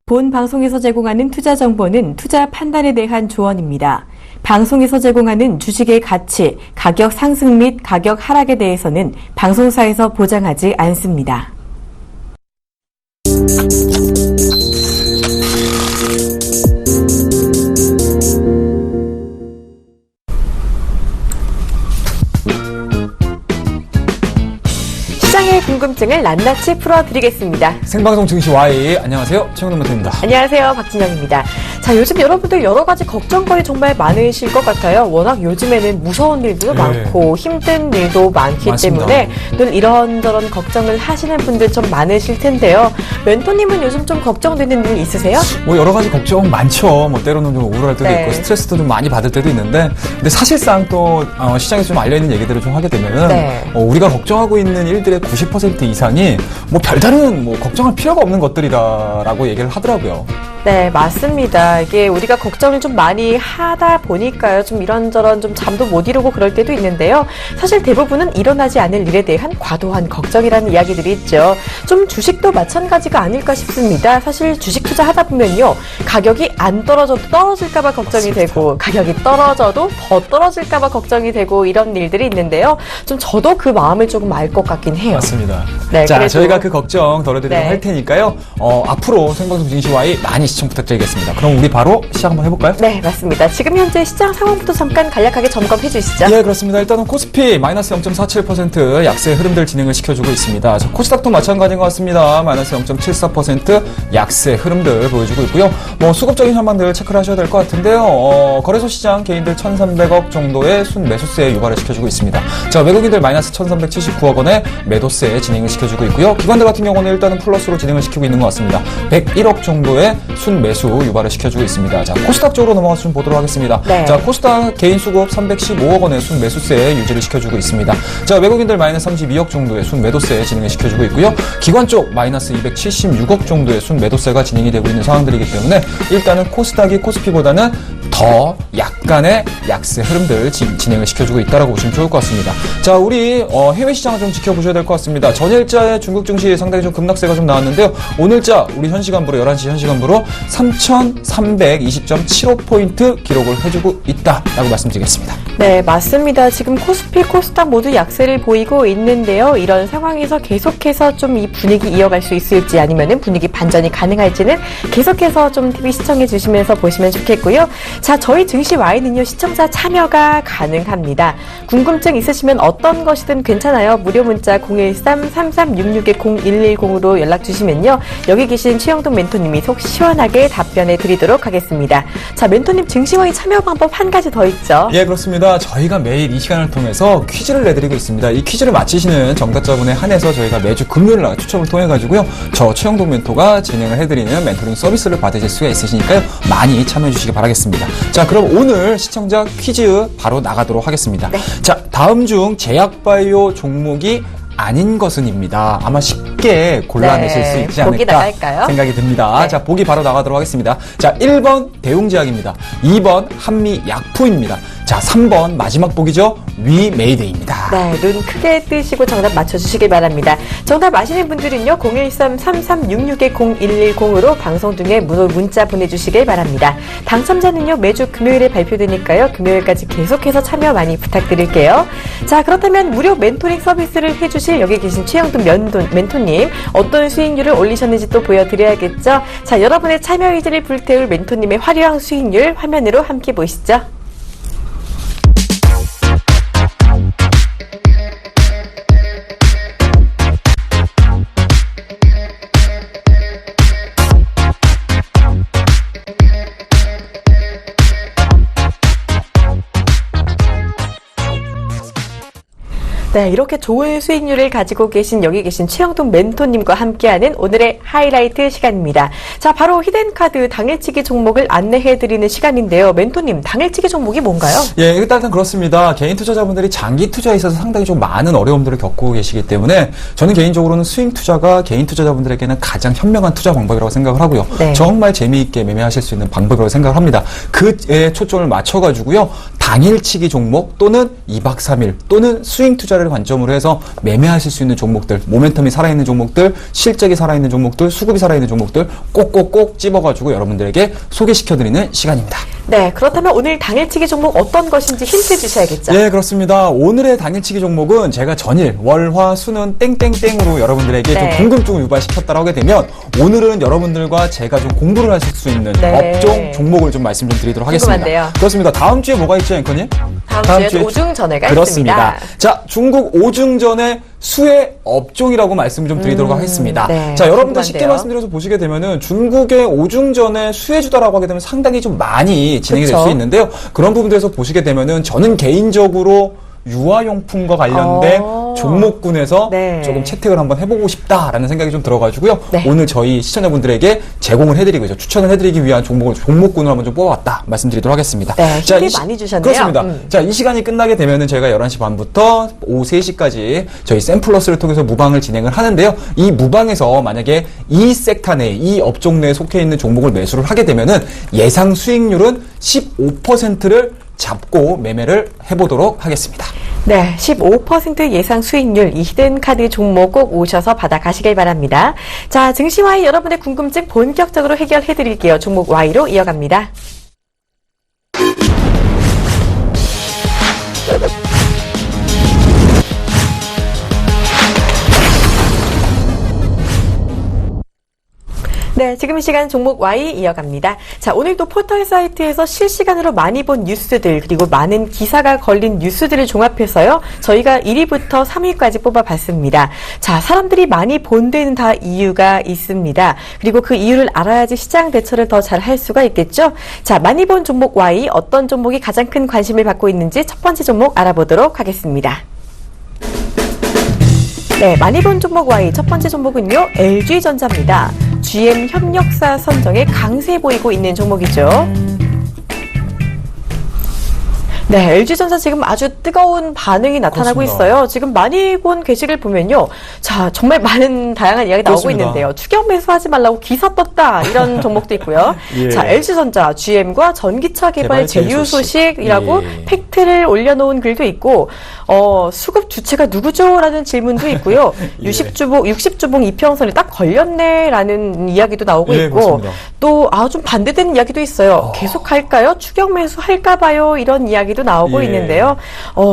본 방송에서 제공하는 투자 정보는 투자 판단에 대한 조언입니다. 방송에서 제공하는 주식의 가치, 가격 상승 및 가격 하락에 대해서는 방송사에서 보장하지 않습니다. 시장의 궁금증을 낱낱이 풀어드리겠습니다. 생방송 증시 Y, 안녕하세요. 최영돈 멘토입니다. 안녕하세요. 박진영입니다. 자, 요즘 여러분들 여러 가지 걱정거리 정말 많으실 것 같아요. 워낙 요즘에는 무서운 일도 많고 힘든 일도 많기 맞습니다. 때문에 늘 이런저런 걱정을 하시는 분들 좀 많으실 텐데요. 멘토님은 요즘 좀 걱정되는 일 있으세요? 뭐 여러 가지 걱정 많죠. 뭐 때로는 좀 우울할 때도 있고 스트레스도 좀 많이 받을 때도 있는데, 근데 사실상 또 시장에서 좀 알려있는 얘기들을 좀 하게 되면은 우리가 걱정하고 있는 일들의 90% 이상이 뭐 별다른 뭐 걱정할 필요가 없는 것들이다라고 얘기를 하더라고요. 네, 맞습니다. 이게 우리가 걱정을 좀 많이 하다 보니까요. 좀 이런저런 좀 잠도 못 이루고 그럴 때도 있는데요. 사실 대부분은 일어나지 않을 일에 대한 과도한 걱정이라는 이야기들이 있죠. 좀 주식도 마찬가지가 아닐까 싶습니다. 사실 주식 투자하다 보면요. 가격이 안 떨어져도 떨어질까봐 걱정이 되고, 가격이 떨어져도 더 떨어질까봐 걱정이 되고, 이런 일들이 있는데요. 좀 저도 그 마음을 조금 알 것 같긴 해요. 맞습니다. 네, 자, 그래도 저희가 그 걱정 덜어드리도록 할 테니까요. 앞으로 생방송 증시 Y 많이 시청 부탁드리겠습니다. 그럼 우리 바로 시작 한번 해볼까요? 네, 맞습니다. 지금 현재 시장 상황부터 잠깐 간략하게 점검해 주시죠. 예, 그렇습니다. 일단은 코스피 마이너스 0.47% 약세 흐름들 진행을 시켜주고 있습니다. 자, 코스닥도 마찬가지인 것 같습니다. 마이너스 0.74% 약세 흐름들 보여주고 있고요. 뭐 수급적인 현황들 체크를 하셔야 될 것 같은데요. 거래소 시장 개인들 1,300억 정도의 순매수세 유발을 시켜주고 있습니다. 자, 외국인들 마이너스 1,379억 원의 매도세 진행을 시켜주고 있고요. 기관들 같은 경우는 일단은 플러스로 진행을 시키고 있는 것 같습니다. 101억 정도의 순매수 유발을 시켜주고 있습니다. 자, 코스닥 쪽으로 넘어가서 좀 보도록 하겠습니다. 자, 코스닥 개인 수급 315억 원의 순매수세 유지를 시켜주고 있습니다. 자, 외국인들 마이너스 32억 정도의 순매도세 진행을 시켜주고 있고요. 기관 쪽 마이너스 276억 정도의 순매도세가 진행이 되고 있는 상황들이기 때문에 일단은 코스닥이 코스피보다는 더 약간의 약세 흐름들 진행을 시켜주고 있다라고 보시면 좋을 것 같습니다. 자, 우리 해외 시장을 좀 지켜보셔야 될 것 같습니다. 전일자의 중국 증시 상당히 좀 급락세가 좀 나왔는데요. 오늘자 우리 현 시간부로 11시 현 시간부로 3,320.75포인트 기록을 해주고 있다라고 말씀드리겠습니다. 네, 맞습니다. 지금 코스피, 코스닥 모두 약세를 보이고 있는데요. 이런 상황에서 계속해서 좀 이 분위기 이어갈 수 있을지 아니면은 분위기 반전이 가능할지는 계속해서 좀 TV 시청해 주시면서 보시면 좋겠고요. 자, 저희 증시 Y는요, 시청자 참여가 가능합니다. 궁금증 있으시면 어떤 것이든 괜찮아요. 무료 문자 013-3366-0110으로 연락 주시면요. 여기 계신 최영돈 멘토님이 속 시원하게 답변해 드리도록 하겠습니다. 자, 멘토님 증시 Y 참여 방법 한 가지 더 있죠? 예, 그렇습니다. 저희가 매일 이 시간을 통해서 퀴즈를 내드리고 있습니다. 이 퀴즈를 맞히시는 정답자분에 한해서 저희가 매주 금요일 날 추첨을 통해 가지고요. 저 최영돈 멘토가 진행을 해드리는 멘토링 서비스를 받으실 수가 있으시니까요. 많이 참여해 주시기 바라겠습니다. 자, 그럼 오늘 시청자 퀴즈 바로 나가도록 하겠습니다. 자, 다음 중 제약바이오 종목이 아닌 것은입니다. 아마 쉽게 골라내실 수 있지 않을까 생각이 듭니다. 자, 보기 바로 나가도록 하겠습니다. 자, 1번 대웅제약입니다. 2번 한미약품입니다. 자, 3번 마지막 보기죠. 위메이드입니다. 네, 눈 크게 뜨시고 정답 맞춰주시길 바랍니다. 정답 아시는 분들은요. 013-3366-0110으로 방송 중에 문자 보내주시길 바랍니다. 당첨자는요. 매주 금요일에 발표되니까요. 금요일까지 계속해서 참여 많이 부탁드릴게요. 자, 그렇다면 무료 멘토링 서비스를 해주실 여기 계신 최영돈 멘토님 어떤 수익률을 올리셨는지 또 보여드려야겠죠. 자, 여러분의 참여 의지를 불태울 멘토님의 화려한 수익률 화면으로 함께 보시죠. 네, 이렇게 좋은 수익률을 가지고 계신 여기 계신 최영돈 멘토님과 함께하는 오늘의 하이라이트 시간입니다. 자, 바로 히든카드 당일치기 종목을 안내해드리는 시간인데요. 멘토님, 당일치기 종목이 뭔가요? 예, 일단 그렇습니다. 개인 투자자분들이 장기 투자에 있어서 상당히 좀 많은 어려움들을 겪고 계시기 때문에 저는 개인적으로는 스윙 투자가 개인 투자자분들에게는 가장 현명한 투자 방법이라고 생각을 하고요. 정말 재미있게 매매하실 수 있는 방법이라고 생각을 합니다. 그에 초점을 맞춰가지고요. 당일치기 종목 또는 2박 3일 또는 스윙 투자를 관점으로 해서 매매하실 수 있는 종목들, 모멘텀이 살아있는 종목들, 실적이 살아있는 종목들, 수급이 살아있는 종목들 꼭꼭꼭 찝어가지고 여러분들에게 소개시켜드리는 시간입니다. 네, 그렇다면 오늘 당일치기 종목 어떤 것인지 힌트 주셔야겠죠? 네, 그렇습니다. 오늘의 당일치기 종목은 제가 전일, 월, 화, 수는 땡땡땡으로 여러분들에게 네. 좀 궁금증을 유발시켰다고 하게 되면 오늘은 여러분들과 제가 좀 공부를 하실 수 있는 네. 업종, 종목을 좀 말씀 좀 드리도록 하겠습니다. 궁금한데요. 그렇습니다. 다음 주에 뭐가 있죠, 앵커님? 다음 주에 오중전회가 그렇습니다. 있습니다. 자, 중국 오중전의 수혜 업종이라고 말씀을 좀 드리도록 하겠습니다. 네, 자, 여러분들 쉽게 궁금한데요. 말씀드려서 보시게 되면은 중국의 오중전의 수혜주다라고 하게 되면 상당히 좀 많이 진행이 될 그쵸. 수 있는데요. 그런 부분들에서 보시게 되면은 저는 개인적으로 유아용품과 관련된 종목군에서 네. 조금 채택을 한번 해보고 싶다라는 생각이 좀 들어가지고요. 네. 오늘 저희 시청자분들에게 제공을 해드리고 추천을 해드리기 위한 종목군을 한번 좀 뽑아왔다 말씀드리도록 하겠습니다. 네, 자, 힘이 많이 주셨네요. 그렇습니다. 자, 이 시간이 끝나게 되면은 저희가 11시 반부터 오후 3시까지 저희 샘플러스를 통해서 무방을 진행을 하는데요. 이 무방에서 만약에 이 섹터 내, 이 업종 내에 속해 있는 종목을 매수를 하게 되면은 예상 수익률은 15%를 잡고 매매를 해보도록 하겠습니다. 네, 15% 예상 수익률 이 히든카드 종목 꼭 오셔서 받아가시길 바랍니다. 자, 증시와의 여러분의 궁금증 본격적으로 해결해드릴게요. 종목 Y로 이어갑니다. 네, 지금 이 시간 종목 Y 이어갑니다. 자, 오늘도 포털 사이트에서 실시간으로 많이 본 뉴스들 그리고 많은 기사가 걸린 뉴스들을 종합해서요. 저희가 1위부터 3위까지 뽑아봤습니다. 자, 사람들이 많이 본 데는 다 이유가 있습니다. 그리고 그 이유를 알아야지 시장 대처를 더 잘 할 수가 있겠죠. 자, 많이 본 종목 Y 어떤 종목이 가장 큰 관심을 받고 있는지 첫 번째 종목 알아보도록 하겠습니다. 네, 많이 본 종목 Y 첫 번째 종목은요. LG전자입니다. GM 협력사 선정에 강세 보이고 있는 종목이죠. 네, LG전자 지금 아주 뜨거운 반응이 나타나고 그렇습니다. 있어요. 지금 많이 본 게시글 보면요. 자, 정말 많은 다양한 이야기 나오고 그렇습니다. 있는데요. 추격 매수하지 말라고 기사 떴다. 이런 종목도 있고요. 예. 자, LG전자, GM과 전기차 개발 개발 제휴 제휴 소식이라고 예. 팩트를 올려놓은 글도 있고, 수급 주체가 누구죠? 라는 질문도 있고요. 예. 60주봉 이평선에 딱 걸렸네라는 이야기도 나오고 예, 있고, 그렇습니다. 또, 좀 반대되는 이야기도 있어요. 계속 할까요? 추격 매수 할까봐요? 이런 이야기도 나오고 예. 있는데요.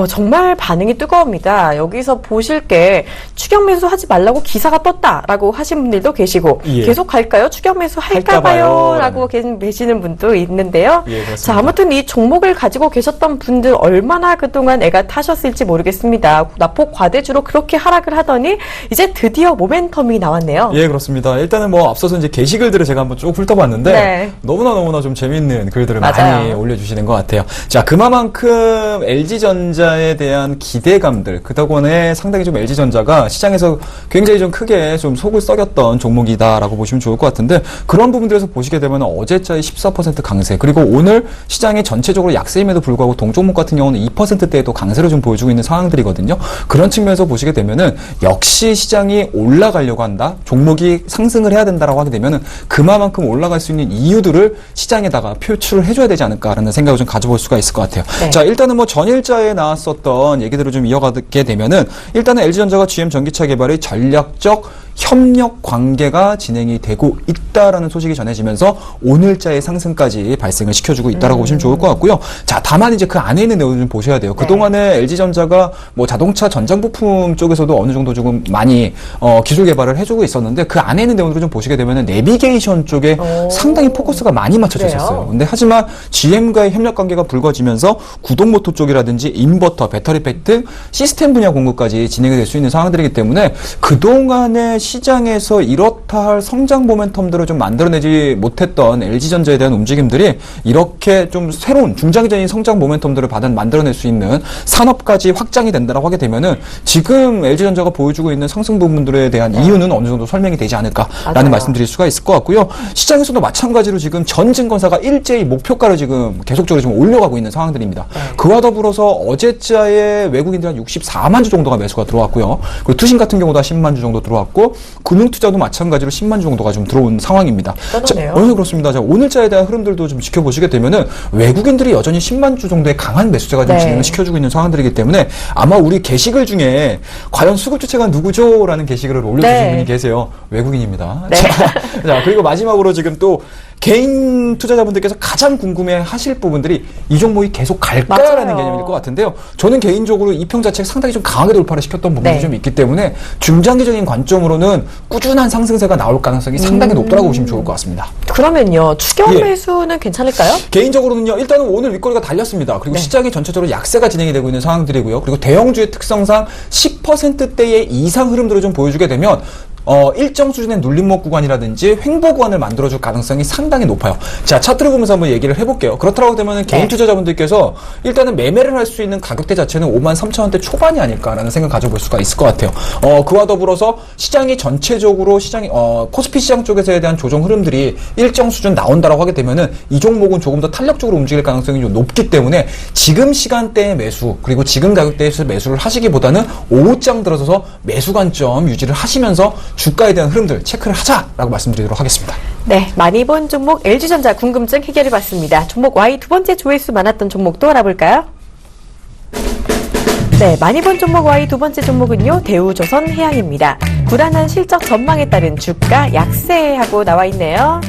정말 반응이 뜨거웁니다. 여기서 보실 게 추격 매수 하지 말라고 기사가 떴다라고 하신 분들도 계시고, 예. 계속 갈까요? 추격 매수 할까봐요? 라고 계시는 분도 있는데요. 예, 그렇습니다. 자, 아무튼 이 종목을 가지고 계셨던 분들 얼마나 그동안 애가 타셨을지 모르겠습니다. 나폭 과대주로 그렇게 하락을 하더니 이제 드디어 모멘텀이 나왔네요. 예, 그렇습니다. 일단은 뭐 앞서서 이제 게시글들을 제가 한번 쭉 훑어봤는데 네. 너무나 좀 재밌는 글들을 많이 맞아요. 올려주시는 것 같아요. 자, 그만큼 LG전자에 대한 기대감들, 그 덕분에 상당히 좀 LG전자가 시장에서 굉장히 좀 크게 좀 속을 썩였던 종목이다라고 보시면 좋을 것 같은데 그런 부분들에서 보시게 되면 어제자의 14% 강세, 그리고 오늘 시장이 전체적으로 약세임에도 불구하고 동종목 같은 경우는 2%대에도 강세를 좀 보여주고 있는 상황들이거든요. 그런 측면에서 보시게 되면은 역시 시장이 올라가려고 한다, 종목이 상승을 해야 된다라고 하게 되면은 그만큼 올라갈 수 있는 이유들을 시장에다가 표출을 해줘야 되지 않을까라는 생각을 좀 가져볼 수가 있을 것 같아요. 네. 자, 일단은 뭐 전일자에 나왔었던 얘기들을 좀 이어가게 되면은 일단은 LG전자가 GM 전기차 개발의 전략적 협력 관계가 진행이 되고 있다라는 소식이 전해지면서 오늘자의 상승까지 발생을 시켜주고 있다라고 보시면 좋을 것 같고요. 자, 다만 이제 그 안에 있는 내용을 좀 보셔야 돼요. 그동안에 LG전자가 뭐 자동차 전장 부품 쪽에서도 어느 정도 조금 많이 기술 개발을 해주고 있었는데 그 안에 있는 내용들을 좀 보시게 되면은 내비게이션 쪽에 상당히 포커스가 많이 맞춰져 그래요? 있었어요. 근데 하지만 GM과의 협력 관계가 불거지면서 구동모터 쪽이라든지 인버터, 배터리팩 등 시스템 분야 공급까지 진행이 될 수 있는 상황들이기 때문에 그동안의 시장에서 이렇다 할 성장 모멘텀들을 좀 만들어내지 못했던 LG전자에 대한 움직임들이 이렇게 좀 새로운 중장기적인 성장 모멘텀들을 만들어낼 수 있는 산업까지 확장이 된다고 하게 되면은 지금 LG전자가 보여주고 있는 상승 부분들에 대한 이유는 어느 정도 설명이 되지 않을까라는 맞아요. 말씀드릴 수가 있을 것 같고요. 시장에서도 마찬가지로 지금 전 증권사가 일제히 목표가를 지금 계속적으로 지금 올려가고 있는 상황들입니다. 그와 더불어서 어제자에 외국인들 한 64만 주 정도가 매수가 들어왔고요. 그리고 투신 같은 경우도 한 10만 주 정도 들어왔고 있고요. 금융투자도 마찬가지로 10만 주 정도가 좀 들어온 상황입니다. 떠나네요. 그렇습니다. 자, 오늘자에 대한 흐름들도 좀 지켜보시게 되면은 외국인들이 여전히 10만 주 정도의 강한 매수세가 좀 네. 진행을 시켜주고 있는 상황들이기 때문에 아마 우리 게시글 중에 과연 수급 주체가 누구죠? 라는 게시글을 올려주신 네. 분이 계세요. 외국인입니다. 네. 자, 그리고 마지막으로 지금 또 개인 투자자분들께서 가장 궁금해 하실 부분들이 이 종목이 계속 갈까라는 맞아요. 개념일 것 같은데요. 저는 개인적으로 이 평 자체가 상당히 좀 강하게 돌파를 시켰던 부분이 네. 좀 있기 때문에 중장기적인 관점으로는 꾸준한 상승세가 나올 가능성이 상당히 높다고 보시면 좋을 것 같습니다. 그러면요, 추경 예. 매수는 괜찮을까요? 개인적으로는요, 일단은 오늘 윗거리가 달렸습니다. 그리고 네. 시장이 전체적으로 약세가 진행이 되고 있는 상황들이고요. 그리고 대형주의 특성상 10%대의 이상 흐름들을 좀 보여주게 되면 일정 수준의 눌림목 구간이라든지 횡보 구간을 만들어줄 가능성이 상당히 높아요. 자, 차트를 보면서 한번 얘기를 해볼게요. 그렇다고 되면 개인 네. 투자자분들께서 일단은 매매를 할 수 있는 가격대 자체는 53,000원대 초반이 아닐까라는 생각 가져볼 수가 있을 것 같아요. 그와 더불어서 시장이 전체적으로 코스피 시장 쪽에서에 대한 조정 흐름들이 일정 수준 나온다라고 하게 되면은 이 종목은 조금 더 탄력적으로 움직일 가능성이 좀 높기 때문에 지금 시간대에 매수 그리고 지금 가격대에서 매수를 하시기보다는 오후장 들어서서 매수 관점 유지를 하시면서 주가에 대한 흐름들 체크를 하자라고 말씀드리도록 하겠습니다. 네, 많이 본 종목 LG전자 궁금증 해결해봤습니다. 종목 Y 두 번째 조회수 많았던 종목도 알아볼까요? 네, 많이 본 종목 Y 두 번째 종목은요, 대우조선해양입니다. 불안한 실적 전망에 따른 주가 약세하고 나와 있네요.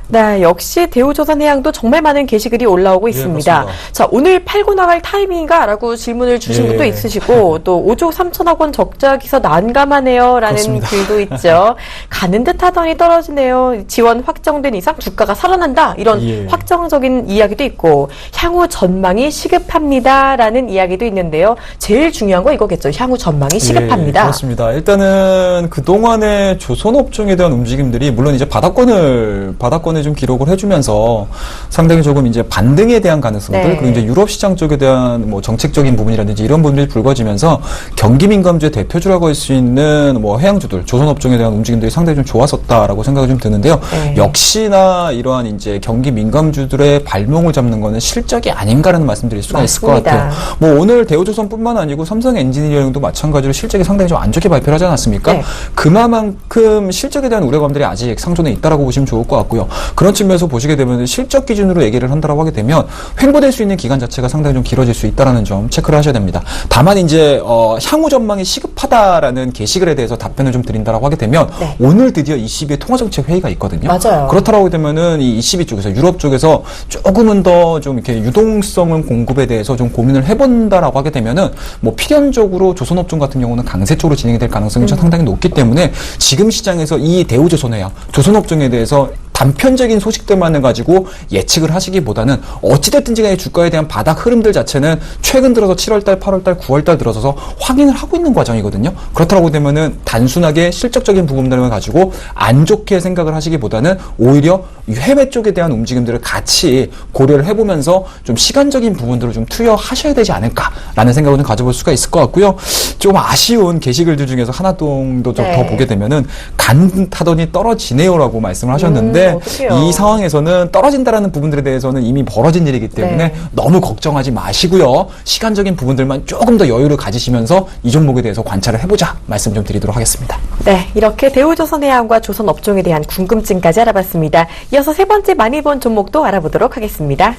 네, 역시 대우조선해양도 정말 많은 게시글이 올라오고 있습니다. 그렇습니다. 자, 오늘 팔고 나갈 타이밍인가? 라고 질문을 주신 예. 분도 있으시고, 또 5조 3천억 원 적자 기서 난감하네요. 라는 그렇습니다. 글도 있죠. 가는 듯 하더니 떨어지네요. 지원 확정된 이상 주가가 살아난다. 이런 예. 확정적인 이야기도 있고, 향후 전망이 시급합니다. 라는 이야기도 있는데요. 제일 중요한 거 이거겠죠. 향후 전망이 시급합니다. 예, 그렇습니다. 일단은 그동안의 조선업종에 대한 움직임들이 물론 이제 바닥권을 좀 기록을 해주면서 상당히 조금 이제 반등에 대한 가능성들 네. 그리고 이제 유럽 시장 쪽에 대한 뭐 정책적인 부분이라든지 이런 부분들이 불거지면서 경기 민감주의 대표주라고 할 수 있는 뭐 해양주들 조선업종에 대한 움직임들이 상당히 좀 좋았었다라고 생각이 좀 드는데요. 네. 역시나 이러한 이제 경기 민감주들의 발목을 잡는 거는 실적이 아닌가라는 말씀드릴 수가 있을 것 맞습니다. 같아요. 뭐 오늘 대우조선뿐만 아니고 삼성 엔지니어링도 마찬가지로 실적이 상당히 좀 안 좋게 발표를 하지 않았습니까? 네. 그만큼 실적에 대한 우려감들이 아직 상존해 있다라고 보시면 좋을 것 같고요. 그런 측면에서 보시게 되면 실적 기준으로 얘기를 한다라고 하게 되면 횡보될 수 있는 기간 자체가 상당히 좀 길어질 수 있다라는 점 체크를 하셔야 됩니다. 다만 이제 향후 전망이 시급하다라는 게시글에 대해서 답변을 좀 드린다라고 하게 되면 네. 오늘 드디어 ECB의 통화정책 회의가 있거든요. 맞아요. 그렇다라고 되면은 이 ECB 쪽에서 유럽 쪽에서 조금은 더 좀 이렇게 유동성 공급에 대해서 좀 고민을 해본다라고 하게 되면은 뭐 필연적으로 조선업종 같은 경우는 강세 쪽으로 진행이 될 가능성이 상당히 높기 때문에 지금 시장에서 이 대우조선해양 조선업종에 대해서 단편적인 소식들만을 가지고 예측을 하시기보다는 어찌됐든지 간에 주가에 대한 바닥 흐름들 자체는 최근 들어서 7월달, 8월달, 9월달 들어서서 확인을 하고 있는 과정이거든요. 그렇다고 되면은 단순하게 실적적인 부분들만 가지고 안 좋게 생각을 하시기보다는 오히려 해외 쪽에 대한 움직임들을 같이 고려를 해보면서 좀 시간적인 부분들을 좀 투여하셔야 되지 않을까라는 생각을 좀 가져볼 수가 있을 것 같고요. 좀 아쉬운 게시글들 중에서 하나 정도 좀 네. 더 보게 되면은 간 타더니 떨어지네요라고 말씀을 하셨는데 어떡해요. 이 상황에서는 떨어진다라는 부분들에 대해서는 이미 벌어진 일이기 때문에 네. 너무 걱정하지 마시고요. 시간적인 부분들만 조금 더 여유를 가지시면서 이 종목에 대해서 관찰을 해보자 말씀 좀 드리도록 하겠습니다. 네, 이렇게 대우조선해양과 조선업종에 대한 궁금증까지 알아봤습니다. 이어서 세 번째 많이 본 종목도 알아보도록 하겠습니다.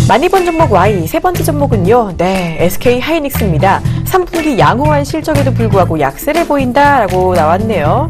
많이 본 종목 Y 세 번째 종목은요. 네, SK 하이닉스입니다. 3분기 양호한 실적에도 불구하고 약세를 보인다라고 나왔네요.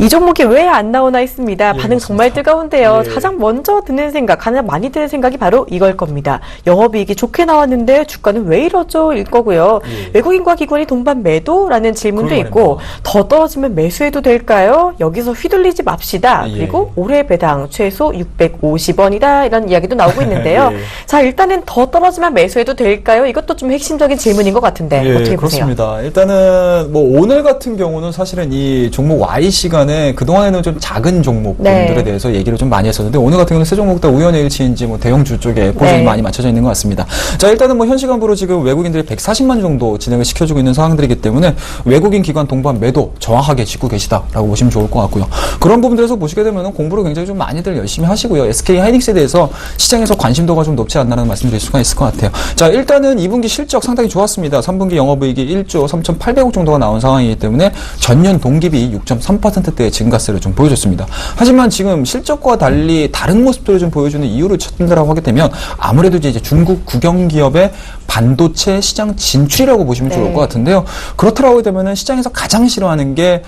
이 종목이 왜 안 나오나 했습니다. 반응 그렇습니다. 정말 뜨거운데요. 예. 가장 먼저 드는 생각, 가장 많이 드는 생각이 바로 이걸 겁니다. 영업이익이 좋게 나왔는데 주가는 왜 이러죠? 일 거고요. 예. 외국인과 기관이 동반 매도라는 질문도 그런 있고 말입니다. 더 떨어지면 매수해도 될까요? 여기서 휘둘리지 맙시다. 예. 그리고 올해 배당 최소 650원이다. 이런 이야기도 나오고 있는데요. 예. 자, 일단은 더 떨어지면 매수해도 될까요? 이것도 좀 핵심적인 질문인 것 같은데 예, 어떻게 보세요? 그렇습니다. 일단은 뭐 오늘 같은 경우는 사실은 이 종목 Y 시간은 그동안에는 좀 작은 종목들에 네. 대해서 얘기를 좀 많이 했었는데, 오늘 같은 경우는 세 종목 다 우연의 일치인지 뭐 대형주 쪽에 포진이 네. 많이 맞춰져 있는 것 같습니다. 자, 일단은 뭐 현 시간부로 지금 외국인들이 140만 정도 진행을 시켜주고 있는 상황들이기 때문에 외국인 기관 동반 매도 정확하게 짚고 계시다라고 보시면 좋을 것 같고요. 그런 부분들에서 보시게 되면 공부를 굉장히 좀 많이들 열심히 하시고요. SK 하이닉스에 대해서 시장에서 관심도가 좀 높지 않나라는 말씀드릴 수가 있을 것 같아요. 자, 일단은 2분기 실적 상당히 좋았습니다. 3분기 영업이익이 1조 3,800억 정도가 나온 상황이기 때문에 전년 동기비 6.3%대의 증가세를 좀 보여줬습니다. 하지만 지금 실적과 달리 다른 모습들을 좀 보여주는 이유를 찾는다라고 하게 되면 아무래도 이제 중국 국영기업의 반도체 시장 진출이라고 보시면 좋을 것 같은데요. 그렇더라고 되면은 시장에서 가장 싫어하는 게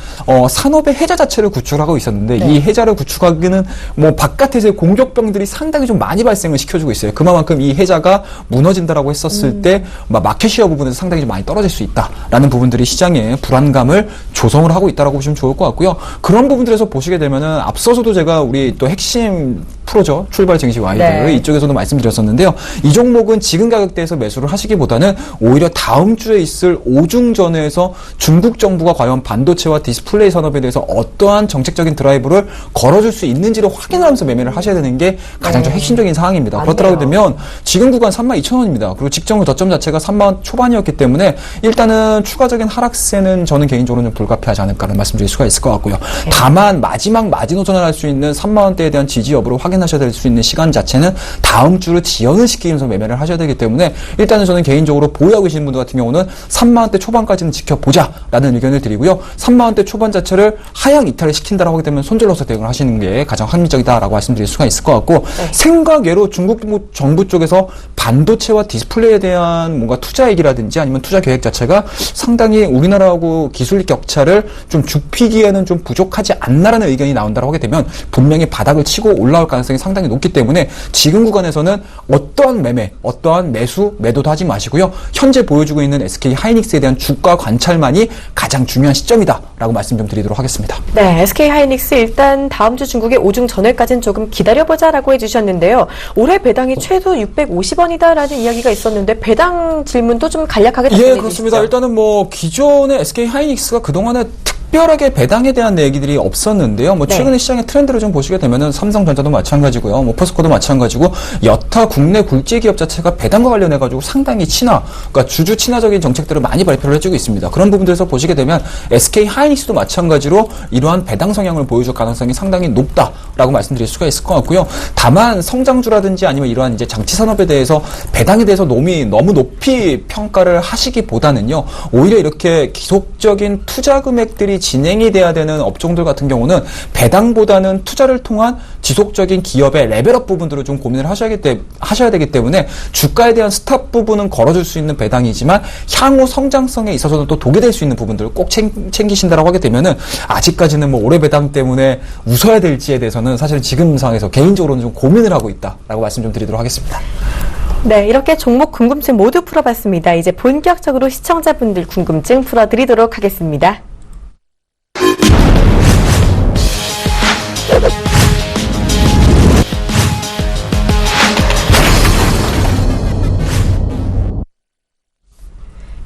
산업의 해자 자체를 구축하고 있었는데 이 해자를 구축하기는 뭐 바깥에서의 공격병들이 상당히 좀 많이 발생을 시켜주고 있어요. 그만큼 이 해자가 무너진다라고 했었을 때 마켓시어 부분에서 상당히 좀 많이 떨어질 수 있다라는 부분들이 시장에 불안감을 조성을 하고 있다라고 보시면 좋을 것 같고요. 그런 부분들에서 보시게 되면은 앞서서도 제가 우리 또 핵심 프로죠. 출발 증시 와이드 이쪽에서도 말씀드렸었는데요. 이 종목은 지금 가격대에서 매수를 하시기보다는 오히려 다음 주에 있을 오중전에서 중국 정부가 과연 반도체와 디스플레이 산업에 대해서 어떠한 정책적인 드라이브를 걸어줄 수 있는지를 확인하면서 매매를 하셔야 되는 게 가장 좀 핵심적인 상황입니다. 그렇다고 되면 지금 구간 32,000원입니다. 그리고 직전 저점 자체가 3만 초반이었기 때문에 일단은 추가적인 하락세는 저는 개인적으로 좀 불가피하지 않을까라는 말씀드릴 수가 있을 것 같고요. 다만 마지막 마지노선을 할 수 있는 3만 원대에 대한 지지 여부를 확인하셔야 될 수 있는 시간 자체는 다음 주를 지연을 시키면서 매매를 하셔야 되기 때문에 일단은 저는 개인적으로 보유하고 계시는 분들 같은 경우는 3만 원대 초반까지는 지켜보자라는 의견을 드리고요. 3만 원대 초반 자체를 하향 이탈을 시킨다라고 하게 되면 손절로서 대응을 하시는 게 가장 합리적이다라고 말씀드릴 수가 있을 것 같고 생각외로 중국 정부 쪽에서 반도체와 디스플레이에 대한 뭔가 투자 얘기라든지 아니면 투자 계획 자체가 상당히 우리나라하고 기술 격차를 좀 좁히기에는 좀 부족하지 않나라는 의견이 나온다고 하게 되면 분명히 바닥을 치고 올라올 가능성이 상당히 높기 때문에 지금 구간에서는 어떠한 매매, 어떠한 매수, 매도도 하지 마시고요. 현재 보여주고 있는 SK 하이닉스에 대한 주가 관찰만이 가장 중요한 시점이다라고 말씀 좀 드리도록 하겠습니다. 네, SK 하이닉스 일단 다음 주 중국의 오중 전일까지는 조금 기다려보자라고 해주셨는데요. 올해 배당이 최소 650원이다라는 이야기가 있었는데 배당 질문도 좀 간략하게 답변해 주시죠. 그렇습니다. 일단은 뭐 기존의 SK 하이닉스가 그동안에 특별하게 배당에 대한 얘기들이 없었는데요. 뭐 최근에 시장의 트렌드를 좀 보시게 되면은 삼성전자도 마찬가지고요. 뭐 포스코도 마찬가지고 여타 국내 굴지 기업 자체가 배당과 관련해 가지고 상당히 그러니까 주주 친화적인 정책들을 많이 발표를 해주고 있습니다. 그런 부분들에서 보시게 되면 SK 하이닉스도 마찬가지로 이러한 배당 성향을 보여줄 가능성이 상당히 높다라고 말씀드릴 수가 있을 것 같고요. 다만 성장주라든지 아니면 이러한 이제 장치 산업에 대해서 배당에 대해서 너무 높이 평가를 하시기보다는요. 오히려 이렇게 기속적인 투자 금액들이 진행이 돼야 되는 업종들 같은 경우는 배당보다는 투자를 통한 지속적인 기업의 레벨업 부분들을 좀 고민을 하셔야 되기 때문에 주가에 대한 스탑 부분은 걸어줄 수 있는 배당이지만 향후 성장성에 있어서는 또 독이 될 수 있는 부분들을 꼭 챙기신다라고 하게 되면은 아직까지는 뭐 올해 배당 때문에 웃어야 될지에 대해서는 사실 지금 상황에서 개인적으로는 좀 고민을 하고 있다라고 말씀 좀 드리도록 하겠습니다. 네, 이렇게 종목 궁금증 모두 풀어봤습니다. 이제 본격적으로 시청자분들 궁금증 풀어드리도록 하겠습니다.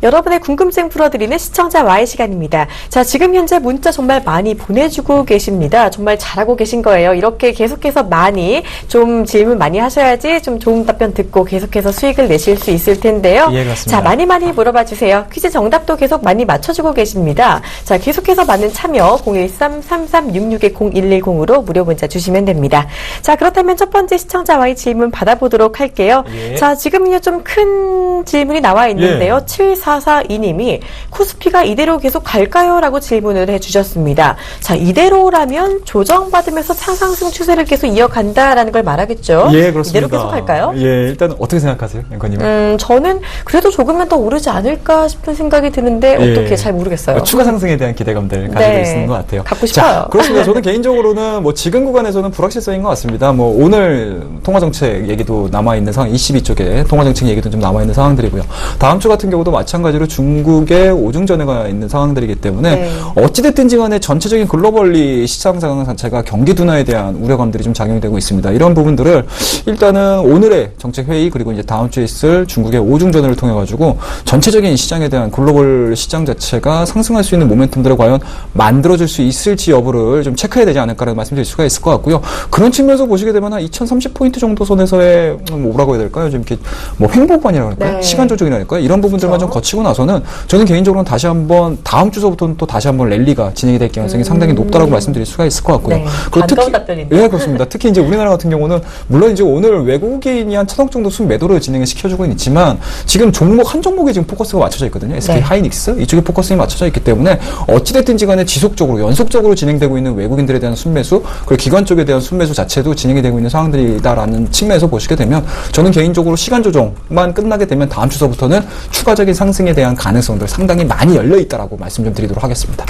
여러분의 궁금증 풀어드리는 시청자 Y 시간입니다. 자, 지금 현재 문자 정말 많이 보내주고 계십니다. 정말 잘하고 계신 거예요. 이렇게 계속해서 많이 좀 질문 많이 하셔야지 좀 좋은 답변 듣고 계속해서 수익을 내실 수 있을 텐데요. 예, 그렇습니다. 자, 많이 물어봐 주세요. 퀴즈 정답도 계속 많이 맞춰주고 계십니다. 자, 계속해서 많은 참여 013-3366-0110으로 무료 문자 주시면 됩니다. 자, 그렇다면 첫 번째 시청자 Y 질문 받아보도록 할게요. 자, 지금요 좀 큰 질문이 나와 있는데요. 7442님이 코스피가 이대로 계속 갈까요? 라고 질문을 해주셨습니다. 자, 이대로라면 조정받으면서 상승 추세를 계속 이어간다라는 걸 말하겠죠? 예, 그렇습니다. 이대로 계속 갈까요? 예, 일단 어떻게 생각하세요, 앵커님은? 저는 그래도 조금만 더 오르지 않을까 싶은 생각이 드는데 어떻게 잘 모르겠어요. 추가 상승에 대한 기대감들 가지고 있는 것 같아요. 갖고 싶어요. 자, 그렇습니다. 저는 개인적으로는 뭐 지금 구간에서는 불확실성인 것 같습니다. 뭐 오늘 통화정책 얘기도 남아있는 상황, 22쪽에 통화정책 얘기도 좀 남아있는 상황들이고요. 다음 주 같은 경우도 마찬가지로 마찬가지로 중국의 오중전해가 있는 상황들이기 때문에 네. 어찌됐든지 간에 전체적인 글로벌리 시장 상황 자체가 경기 둔화에 대한 우려감들이 좀 작용이 되고 있습니다. 이런 부분들을 일단은 오늘의 정책회의 그리고 이제 다음 주에 있을 중국의 오중전해를 통해 가지고 전체적인 시장에 대한 글로벌 시장 자체가 상승할 수 있는 모멘텀들을 과연 만들어줄 수 있을지 여부를 좀 체크해야 되지 않을까라는 말씀드릴 수가 있을 것 같고요. 그런 측면에서 보시게 되면 한 2030포인트 정도 선에서의 뭐라고 해야 될까요? 좀 이렇게 뭐 횡보관이라고 할까요? 네. 시간 조정이라고 할까요? 이런 부분들만 좀 거치고 나서는 저는 개인적으로는 다시 한번 다음 주서부터는 또 다시 한번 랠리가 진행이 될 가능성이 상당히 높다라고 말씀드릴 수가 있을 것 같고요. 네. 그리고 반가운 답변인데요. 예, 그렇습니다. 특히 이제 우리나라 같은 경우는 물론 이제 오늘 외국인이 한 1,000억 정도 순매도를 진행을 시켜주고 있지만 지금 종목 한 종목에 지금 포커스가 맞춰져 있거든요. SK 네. 하이닉스 이쪽에 포커스가 맞춰져 있기 때문에 어찌됐든지 간에 지속적으로 연속적으로 진행되고 있는 외국인들에 대한 순매수 그리고 기관 쪽에 대한 순매수 자체도 진행이 되고 있는 상황들이다라는 측면에서 보시게 되면 저는 개인적으로 시간 조정만 끝나게 되면 다음 주서부터는 추가적인 상승에 대한 가능성들 상당히 많이 열려 있다라고 말씀 좀 드리도록 하겠습니다.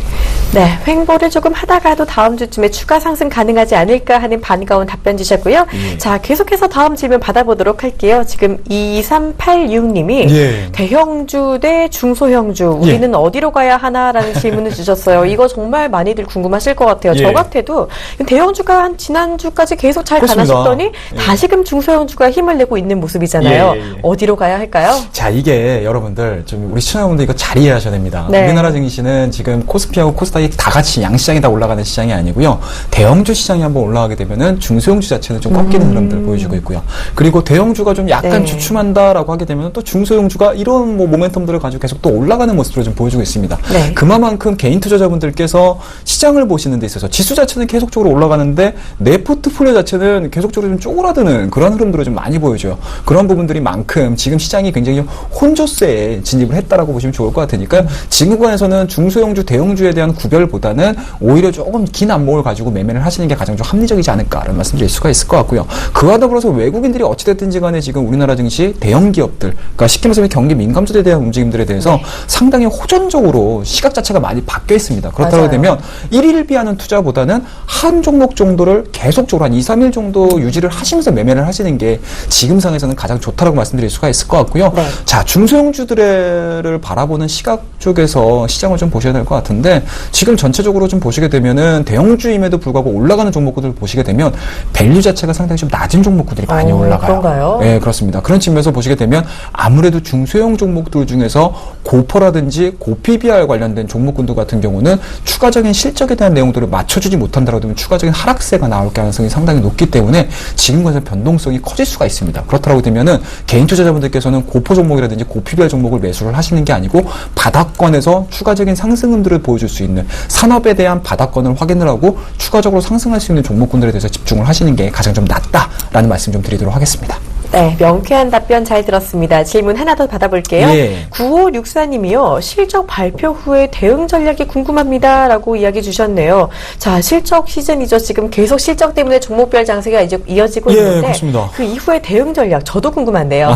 네, 횡보를 조금 하다가도 다음 주쯤에 추가 상승 가능하지 않을까 하는 반가운 답변 주셨고요. 자, 계속해서 다음 질문 받아보도록 할게요. 지금 2386님이 예. 대형주 대 중소형주 우리는 어디로 가야 하나라는 질문을 주셨어요. 이거 정말 많이들 궁금하실 것 같아요. 예. 저 같아도 대형주가 한 지난주까지 계속 잘 가나 그렇습니다. 싶더니 예. 다시금 중소형주가 힘을 내고 있는 모습이잖아요. 예, 예, 예. 어디로 가야 할까요? 자, 이게 여러분들 좀 우리 시청자분들 이거 잘 이해하셔야 됩니다. 네. 우리나라 증시는 지금 코스피하고 코스닥이 다 같이 양시장이 다 올라가는 시장이 아니고요. 대형주 시장이 한번 올라가게 되면은 중소형주 자체는 좀 꺾이는 흐름들 보여주고 있고요. 그리고 대형주가 좀 약간 네. 주춤한다라고 하게 되면 또 중소형주가 이런 뭐 모멘텀들을 가지고 계속 또 올라가는 모습을 좀 보여주고 있습니다. 네. 그만큼 개인 투자자분들께서 시장을 보시는 데 있어서 지수 자체는 계속적으로 올라가는데 내 포트폴리오 자체는 계속적으로 좀 쪼그라드는 그런 흐름들을 좀 많이 보여줘요. 그런 부분들이 만큼 지금 시장이 굉장히 혼조세에 진입을 했다라고 보시면 좋을 것 같으니까 지금 구간에서는 중소형주, 대형주에 대한 구별보다는 오히려 조금 긴 안목을 가지고 매매를 하시는 게 가장 좀 합리적이지 않을까라는 말씀드릴 수가 있을 것 같고요. 그와 더불어서 외국인들이 어찌됐든지 간에 지금 우리나라 증시 대형 기업들, 그러니까 쉽게 말하면 경기 민감주에 대한 움직임들에 대해서 상당히 호전적으로 시각 자체가 많이 바뀌어 있습니다. 그렇다고 맞아요. 되면 1일 비하는 투자보다는 한 종목 정도를 계속적으로 한 2, 3일 정도 유지를 하시면서 매매를 하시는 게 지금 상에서는 가장 좋다라고 말씀드릴 수가 있을 것 같고요. 네. 자, 중소형주들을 바라보는 시각 쪽에서 시장을 좀 보셔야 될 것 같은데 지금 전체적으로 좀 보시게 되면은 대형주임에도 불구하고 올라가는 종목군들 보시게 되면 밸류 자체가 상당히 좀 낮은 종목군들이 많이 올라가요. 그런가요? 네, 그렇습니다. 그런 측면에서 보시게 되면 아무래도 중소형 종목들 중에서 고퍼라든지 고PBR 관련된 종목군들 같은 경우는 추가적인 실적에 대한 내용들을 맞춰주지 못한다고 하면 추가적인 하락세가 나올 가능성이 상당히 높기 때문에 지금과는 변동성이 커질 수가 있습니다. 그렇다고 되면은 개인 투자자분들께서는 고퍼 종목이라든지 고PBR 종목을 매수를 하시는 게 아니고 바닥권에서 추가적인 상승음들을 보여줄 수 있는 산업에 대한 바닥권을 확인을 하고 추가적으로 상승할 수 있는 종목군들에 대해서 집중을 하시는 게 가장 좀 낫다라는 말씀 좀 드리도록 하겠습니다. 네, 명쾌한 답변 잘 들었습니다. 질문 하나 더 받아볼게요. 예. 9564님이요. 실적 발표 후에 대응 전략이 궁금합니다. 라고 이야기 주셨네요. 자, 실적 시즌이죠. 지금 계속 실적 때문에 종목별 장세가 이제 이어지고 예, 있는데 그렇습니다. 그 이후에 대응 전략 저도 궁금한데요.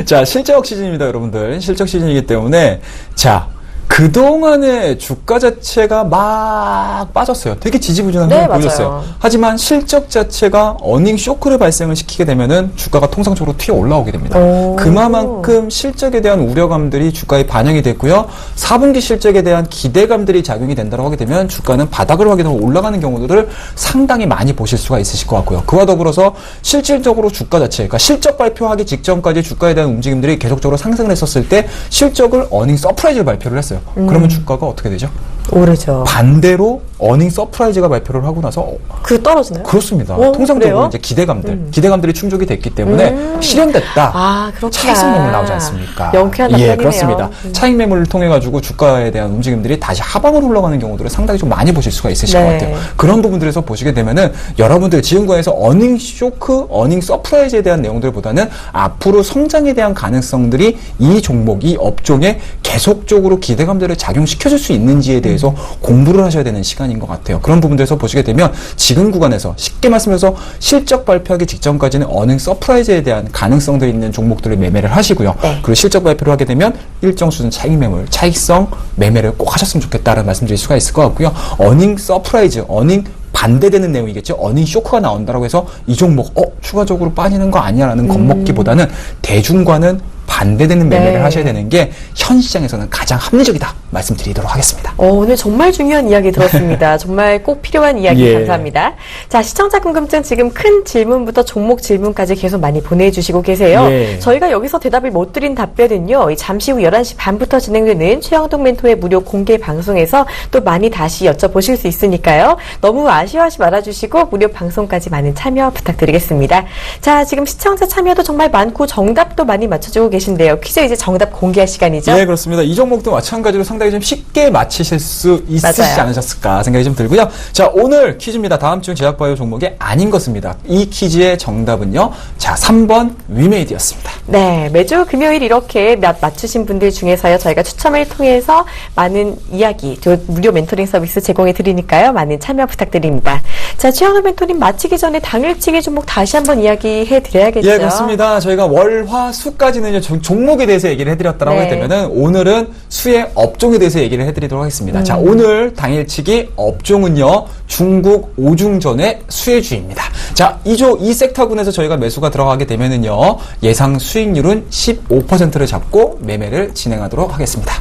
자, 실적 시즌입니다, 여러분들. 실적 시즌이기 때문에 자, 그동안의 주가 자체가 막 빠졌어요. 되게 지지부진한 네, 흐름을 보였어요. 맞아요. 하지만 실적 자체가 어닝 쇼크를 발생을 시키게 되면은 주가가 통상적으로 튀어 올라오게 됩니다. 오. 그만큼 실적에 대한 우려감들이 주가에 반영이 됐고요. 4분기 실적에 대한 기대감들이 작용이 된다고 하게 되면 주가는 바닥을 확인하고 올라가는 경우들을 상당히 많이 보실 수가 있으실 것 같고요. 그와 더불어서 실질적으로 주가 자체, 그러니까 실적 발표하기 직전까지 주가에 대한 움직임들이 계속적으로 상승을 했었을 때 실적을 어닝 서프라이즈를 발표를 했어요. 그러면 주가가 어떻게 되죠? 오르죠. 반대로 어닝 서프라이즈가 발표를 하고 나서 그 떨어지나요? 그렇습니다. 오, 통상적으로 그래요? 이제 기대감들이 충족이 됐기 때문에 실현됐다. 아, 그렇구나. 차익 매물 나오지 않습니까? 명쾌한 답변이네요. 예, 그렇습니다. 차익 매물을 통해 가지고 주가에 대한 움직임들이 다시 하방으로 흘러가는 경우들을 상당히 좀 많이 보실 수가 있으실 네. 것 같아요. 그런 부분들에서 보시게 되면은 여러분들 지금과에서 어닝 쇼크, 어닝 서프라이즈에 대한 내용들보다는 앞으로 성장에 대한 가능성들이 이 종목, 이 업종에 계속적으로 기대감들을 작용시켜줄 수 있는지에 대해서 공부를 하셔야 되는 시간인 것 같아요. 그런 부분들에서 보시게 되면 지금 구간에서 쉽게 말씀해서 실적 발표하기 직전까지는 어닝 서프라이즈에 대한 가능성들이 있는 종목들을 매매를 하시고요. 네. 그리고 실적 발표를 하게 되면 일정 수준 차익 매물, 차익성 매매를 꼭 하셨으면 좋겠다는 말씀드릴 수가 있을 것 같고요. 어닝 서프라이즈, 어닝 반대되는 내용이겠죠. 어닝 쇼크가 나온다고 해서 이 종목 추가적으로 빠지는 거 아니야라는 겁먹기보다는 대중과는 반대되는 매매를 네. 하셔야 되는 게 현 시장에서는 가장 합리적이다 말씀드리도록 하겠습니다. 오늘 정말 중요한 이야기 들었습니다. 정말 꼭 필요한 이야기 예. 감사합니다. 자, 시청자 궁금증 지금 큰 질문부터 종목 질문까지 계속 많이 보내주시고 계세요. 예. 저희가 여기서 대답을 못 드린 답변은요. 이 잠시 후 11시 반부터 진행되는 최영동 멘토의 무료 공개 방송에서 또 많이 다시 여쭤보실 수 있으니까요. 너무 아쉬워하지 말아주시고 무료 방송까지 많은 참여 부탁드리겠습니다. 자, 지금 시청자 참여도 정말 많고 정답도 많이 맞춰주고 계신데요. 퀴즈 이제 정답 공개할 시간이죠? 네, 그렇습니다. 이 종목도 마찬가지로 상당히 좀 쉽게 맞히실 수 있으시지 맞아요. 않으셨을까 생각이 좀 들고요. 자, 오늘 퀴즈입니다. 다음 중 제약바이오 종목이 아닌 것입니다. 이 퀴즈의 정답은요. 자, 3번 위메이드였습니다. 네, 매주 금요일 이렇게 맞추신 분들 중에서요, 저희가 추첨을 통해서 많은 이야기, 또 무료 멘토링 서비스 제공해 드리니까요, 많은 참여 부탁드립니다. 자, 최영동 멘토링 마치기 전에 당일치기 종목 다시 한번 이야기해 드려야겠죠? 예, 그렇습니다. 저희가 월, 화, 수까지는 종목에 대해서 얘기를 해드렸다고 네. 하게 되면은 오늘은 수의 업종에 대해서 얘기를 해드리도록 하겠습니다. 자, 오늘 당일치기 업종은요, 중국 오중전의 수혜주입니다. 자, 이 섹터군에서 저희가 매수가 들어가게 되면은요, 예상 수익률은 15%를 잡고 매매를 진행하도록 하겠습니다.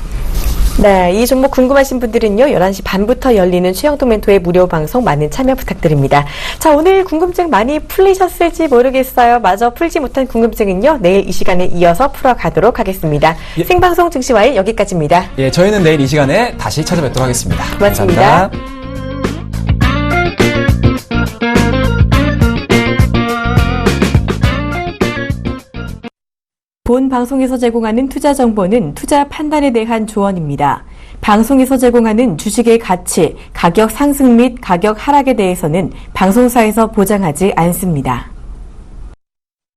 네, 이 종목 궁금하신 분들은요, 11시 반부터 열리는 최영동 멘토의 무료 방송 많은 참여 부탁드립니다. 자, 오늘 궁금증 많이 풀리셨을지 모르겠어요. 마저 풀지 못한 궁금증은요, 내일 이 시간에 이어서 풀어가도록 하겠습니다. 예. 생방송 증시와일 여기까지입니다. 예, 저희는 내일 이 시간에 다시 찾아뵙도록 하겠습니다. 고맙습니다. 감사합니다. 본 방송에서 제공하는 투자 정보는 투자 판단에 대한 조언입니다. 방송에서 제공하는 주식의 가치, 가격 상승 및 가격 하락에 대해서는 방송사에서 보장하지 않습니다.